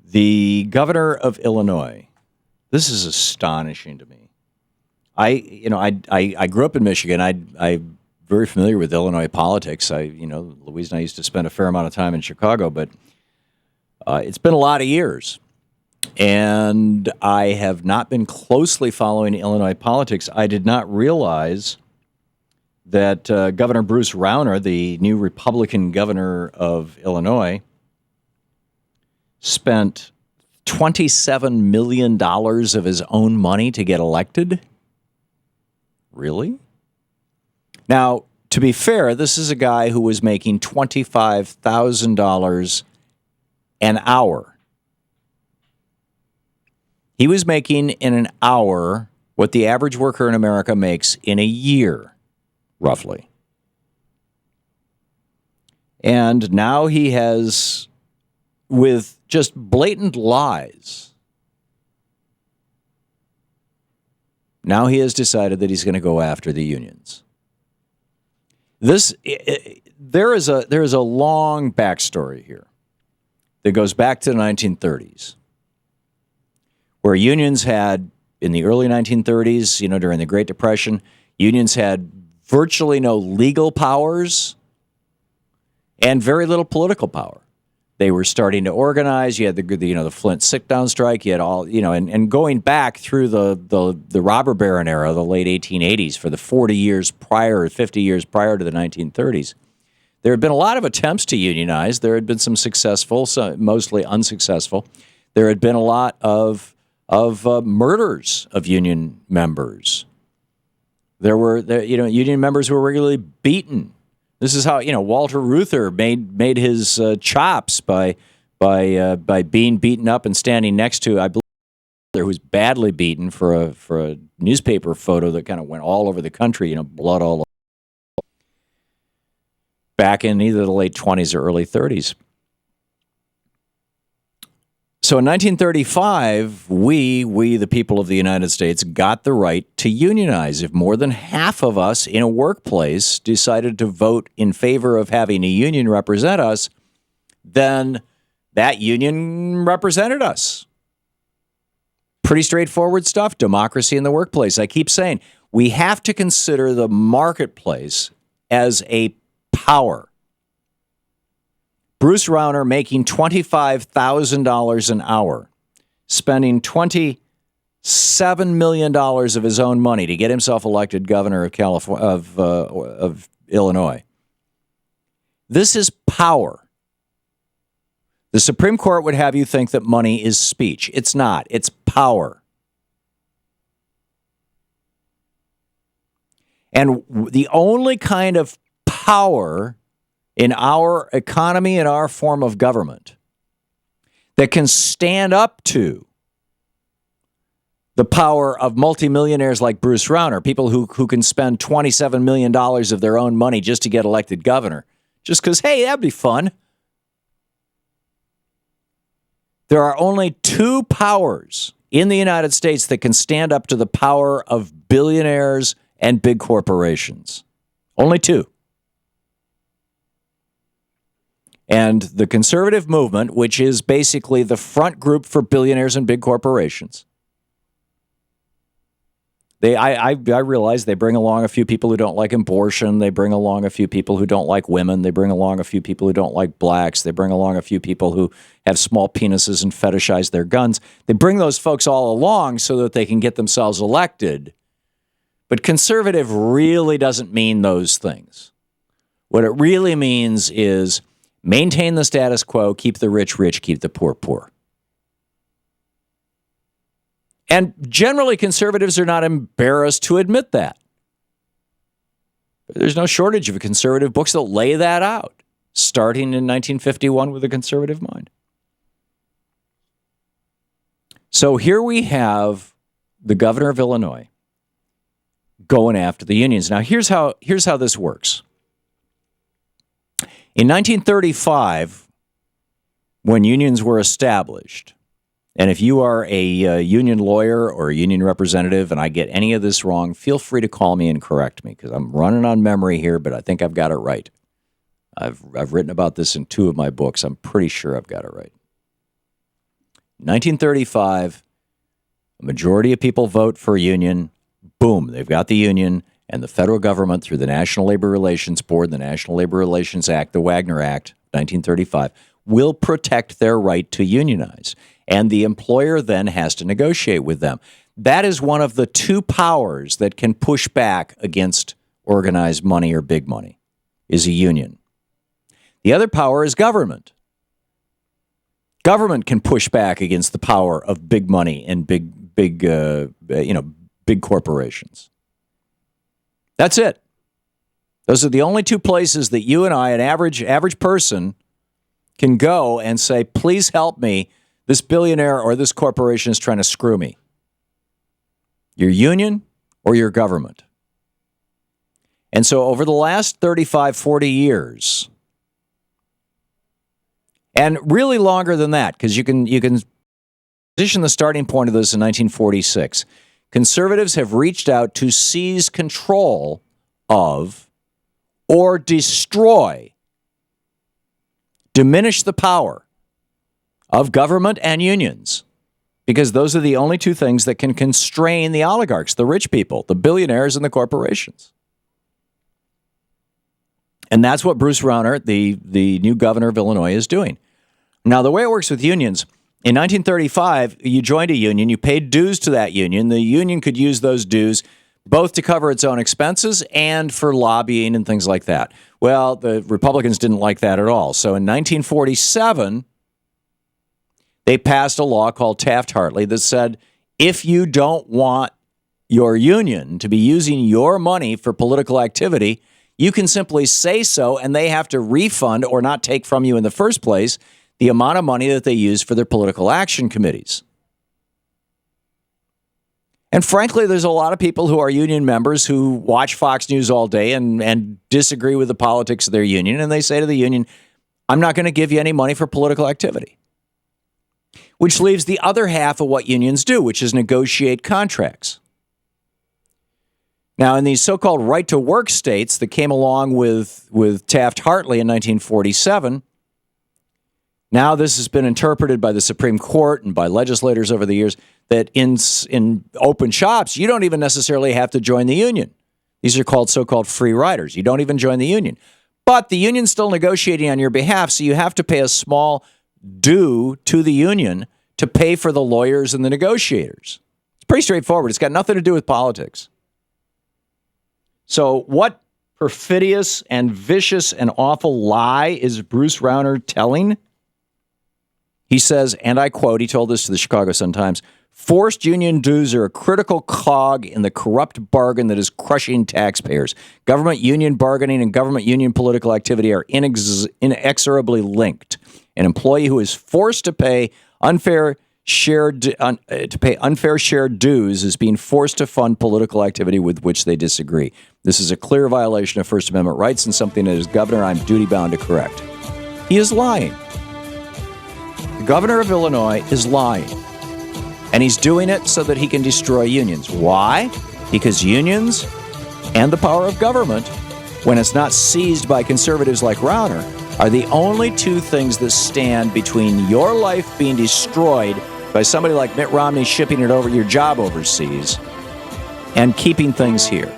The governor of Illinois. This is astonishing to me. I grew up in Michigan. I'm very familiar with Illinois politics. Louise and I used to spend a fair amount of time in Chicago, but it's been a lot of years. And I have not been closely following Illinois politics. I did not realize that Governor Bruce Rauner, the new Republican governor of Illinois, spent $27 million of his own money to get elected? Really? Now, to be fair, this is a guy who was making $25,000 an hour. He was making in an hour what the average worker in America makes in a year, roughly. And now he has, with just blatant lies, now he has decided that he's going to go after the unions. There is a long backstory here that goes back to the 1930s, where unions had, in the early 1930s, during the Great Depression, unions had virtually no legal powers and very little political power. They were starting to organize. You had the Flint sit-down strike. You had all, and going back through the robber baron era, the late 1880s, for the 50 years prior to the 1930s, there had been a lot of attempts to unionize. There had been some successful, some mostly unsuccessful. There had been a lot of murders of union members. There were union members who were regularly beaten. This is how Walter Reuther made his chops by being beaten up and standing next to, I believe, who was badly beaten for a newspaper photo that kind of went all over the country. Blood all over. Back in either the late 20s or early 30s. So in 1935, we the people of the United States, got the right to unionize. If more than half of us in a workplace decided to vote in favor of having a union represent us, then that union represented us. Pretty straightforward stuff, democracy in the workplace. I keep saying we have to consider the marketplace as a power. Bruce Rauner making $25,000 an hour, spending $27 million of his own money to get himself elected governor of of Illinois. This is power. The Supreme Court would have you think that money is speech. It's not. It's power. And the only kind of power in our economy and our form of government that can stand up to the power of multimillionaires like Bruce Rauner, people who can spend $27 million of their own money just to get elected governor, just because, hey, that'd be fun. There are only two powers in the United States that can stand up to the power of billionaires and big corporations. Only two. And the conservative movement, which is basically the front group for billionaires and big corporations, I realize they bring along a few people who don't like abortion. They bring along a few people who don't like women. They bring along a few people who don't like blacks. They bring along a few people who have small penises and fetishize their guns. They bring those folks all along so that they can get themselves elected. But conservative really doesn't mean those things. What it really means is maintain the status quo, keep the rich rich, keep the poor poor. And generally, conservatives are not embarrassed to admit that. There's no shortage of conservative books that lay that out, starting in 1951 with A Conservative Mind. So here we have the governor of Illinois going after the unions. Now, here's how this works. In 1935, when unions were established, and if you are a union lawyer or a union representative and I get any of this wrong, feel free to call me and correct me because I'm running on memory here, but I think I've got it right. I've written about this in 2 of my books. I'm pretty sure I've got it right. 1935, a majority of people vote for a union. Boom, they've got the union, and the federal government, through the National Labor Relations Board, the National Labor Relations Act, the Wagner Act, 1935, will protect their right to unionize. And the employer then has to negotiate with them. That is one of the two powers that can push back against organized money or big money, is a union. The other power is government. Government can push back against the power of big money and big corporations. That's it. Those are the only two places that you and I, an average person, can go and say, please help me. This billionaire or this corporation is trying to screw me. Your union or your government. And so over the last 35, 40 years, and really longer than that, because you can position the starting point of this in 1946, conservatives have reached out to seize control of or destroy, diminish the power of government and unions, because those are the only two things that can constrain the oligarchs, the rich people, the billionaires and the corporations. And that's what Bruce Rauner, the new governor of Illinois, is doing. Now, the way it works with unions, in 1935, you joined a union, you paid dues to that union. The union could use those dues both to cover its own expenses and for lobbying and things like that. Well, the Republicans didn't like that at all. So in 1947, they passed a law called Taft-Hartley that said, if you don't want your union to be using your money for political activity, you can simply say so, and they have to refund or not take from you in the first place the amount of money that they use for their political action committees. And frankly, there's a lot of people who are union members who watch Fox News all day and disagree with the politics of their union, and they say to the union, I'm not going to give you any money for political activity. Which leaves the other half of what unions do, which is negotiate contracts. Now, in these so-called right-to-work states that came along with Taft-Hartley in 1947, now this has been interpreted by the Supreme Court and by legislators over the years that in open shops, you don't even necessarily have to join the union. These are called so-called free riders. You don't even join the union. But the union's still negotiating on your behalf, so you have to pay a small due to the union to pay for the lawyers and the negotiators. It's pretty straightforward. It's got nothing to do with politics. So what perfidious and vicious and awful lie is Bruce Rauner telling? He says, and I quote, he told this to the Chicago Sun-Times, forced union dues are a critical cog in the corrupt bargain that is crushing taxpayers. Government union bargaining and government union political activity are inexorably linked. An employee who is forced to pay unfair shared dues is being forced to fund political activity with which they disagree. This is a clear violation of First Amendment rights and something that as governor I'm duty-bound to correct. He is lying. The governor of Illinois is lying. And he's doing it so that he can destroy unions. Why? Because unions and the power of government, when it's not seized by conservatives like Rauner, are the only two things that stand between your life being destroyed by somebody like Mitt Romney shipping it over your job overseas and keeping things here.